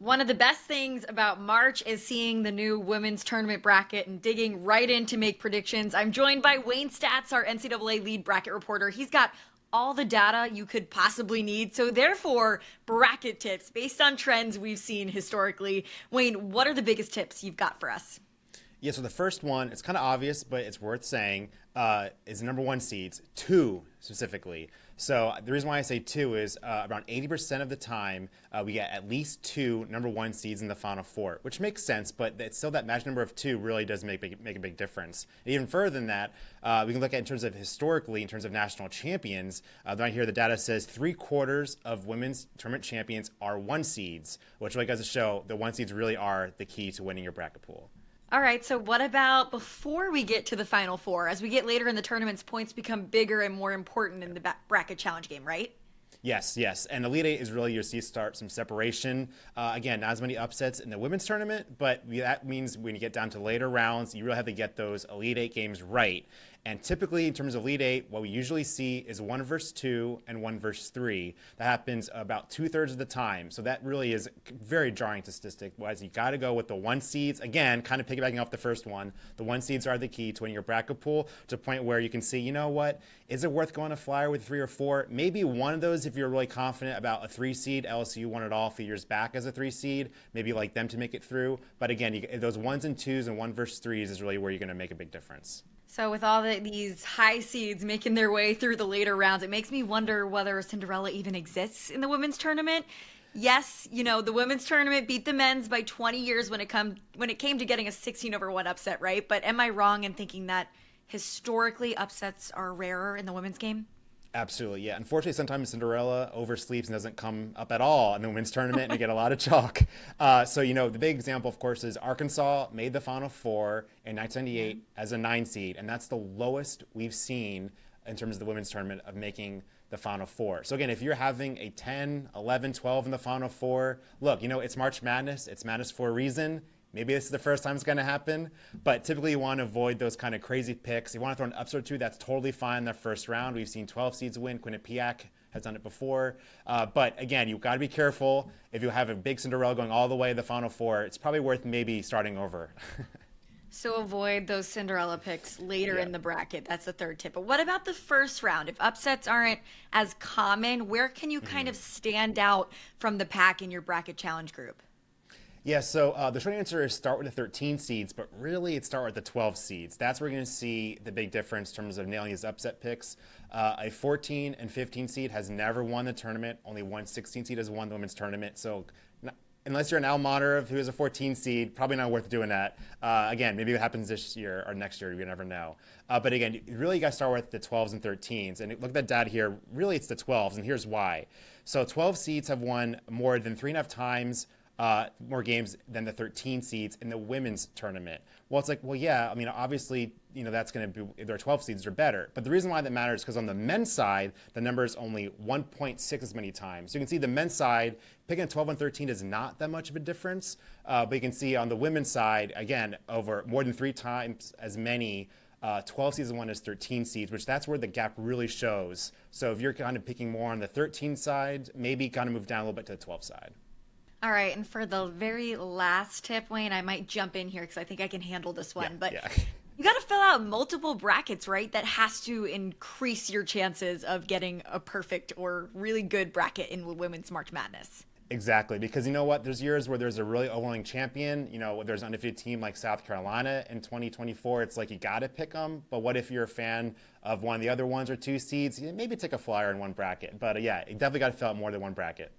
One of the best things about March is seeing the new women's tournament bracket and digging right in to make predictions. I'm joined by Wayne Staats, our NCAA lead bracket reporter. He's got all the data you could possibly need. So, therefore, bracket tips based on trends we've seen historically. Wayne, what are the biggest tips you've got for us? Yeah, so the first one, it's kind of obvious, but it's worth saying, is the number one seeds, two specifically. So the reason why I say two is around 80% of the time, we get at least two number one seeds in the Final Four, which makes sense, but it's still that magic number of two really does make a big difference. And even further than that, we can look at in terms of historically, in terms of national champions. Right here, the data says 3/4 of women's tournament champions are one seeds, which really goes to show the one seeds really are the key to winning your bracket pool. All right, so what about before we get to the Final Four? As we get later in the tournaments, points become bigger and more important in the bracket challenge game, right? Yes, yes. And Elite Eight is really your start some separation. Again, not as many upsets in the women's tournament, but that means when you get down to later rounds, you really have to get those Elite Eight games right. And typically, in terms of Elite Eight, what we usually see is 1 versus 2 and 1 versus 3. That happens about 2/3 of the time. So that really is a very jarring statistic. Whereas you got to go with the one seeds. Again, kind of piggybacking off the first one, the one seeds are the key to winning your bracket pool to a point where you can see, you know what, is it worth going a flyer with 3 or 4? Maybe one of those if you're really confident about a 3 seed. LSU won it all a few years back as a 3 seed. Maybe you like them to make it through. But again, those 1s and 2s and 1 versus 3s is really where you're going to make a big difference. So with all these high seeds making their way through the later rounds, it makes me wonder whether Cinderella even exists in the women's tournament. Yes, the women's tournament beat the men's by 20 years when it came to getting a 16-over-1 upset, right? But am I wrong in thinking that historically upsets are rarer in the women's game? Absolutely, yeah. Unfortunately, sometimes Cinderella oversleeps and doesn't come up at all in the women's tournament, and you get a lot of chalk. So, the big example, of course, is Arkansas made the Final Four in 1998 as a 9 seed, and that's the lowest we've seen in terms of the women's tournament of making the Final Four. So again, if you're having a 10, 11, 12 in the Final Four, look, it's March Madness. It's madness for a reason. Maybe this is the first time it's going to happen, but typically you want to avoid those kind of crazy picks. You want to throw an upset or two, that's totally fine in the first round. We've seen 12 seeds win. Quinnipiac has done it before. But again, you've got to be careful. If you have a big Cinderella going all the way to the Final Four, it's probably worth maybe starting over. So avoid those Cinderella picks later Yeah. in the bracket. That's the third tip. But what about the first round? If upsets aren't as common, where can you kind of stand out from the pack in your bracket challenge group? Yeah, so the short answer is start with the 13 seeds, but really it's start with the 12 seeds. That's where you're going to see the big difference in terms of nailing these upset picks. A 14 and 15 seed has never won the tournament. Only one 16 seed has won the women's tournament. So unless you're an alma mater who is a 14 seed, probably not worth doing that. Again, maybe it happens this year or next year. You never know. But again, you really got to start with the 12s and 13s. And look at that data here. Really, it's the 12s, and here's why. So 12 seeds have won more than 3.5 times more games than the 13 seeds in the women's tournament. Well, it's like, well, yeah, I mean, obviously, that's going to be, their 12 seeds are better. But the reason why that matters is because on the men's side, the number is only 1.6 as many times. So you can see the men's side, picking a 12 and 13 is not that much of a difference. But you can see on the women's side, again, over more than 3 times as many 12 seeds won as 13 seeds, which that's where the gap really shows. So if you're kind of picking more on the 13 side, maybe kind of move down a little bit to the 12 side. All right, and for the very last tip, Wayne, I might jump in here because I think I can handle this one. But Yeah. you got to fill out multiple brackets, right? That has to increase your chances of getting a perfect or really good bracket in Women's March Madness. Exactly, because you know what? There's years where there's a really overwhelming champion. There's an undefeated team like South Carolina in 2024. It's like you got to pick them. But what if you're a fan of one of the other 1s or 2 seeds? Maybe take a flyer in one bracket. But yeah, you definitely got to fill out more than one bracket.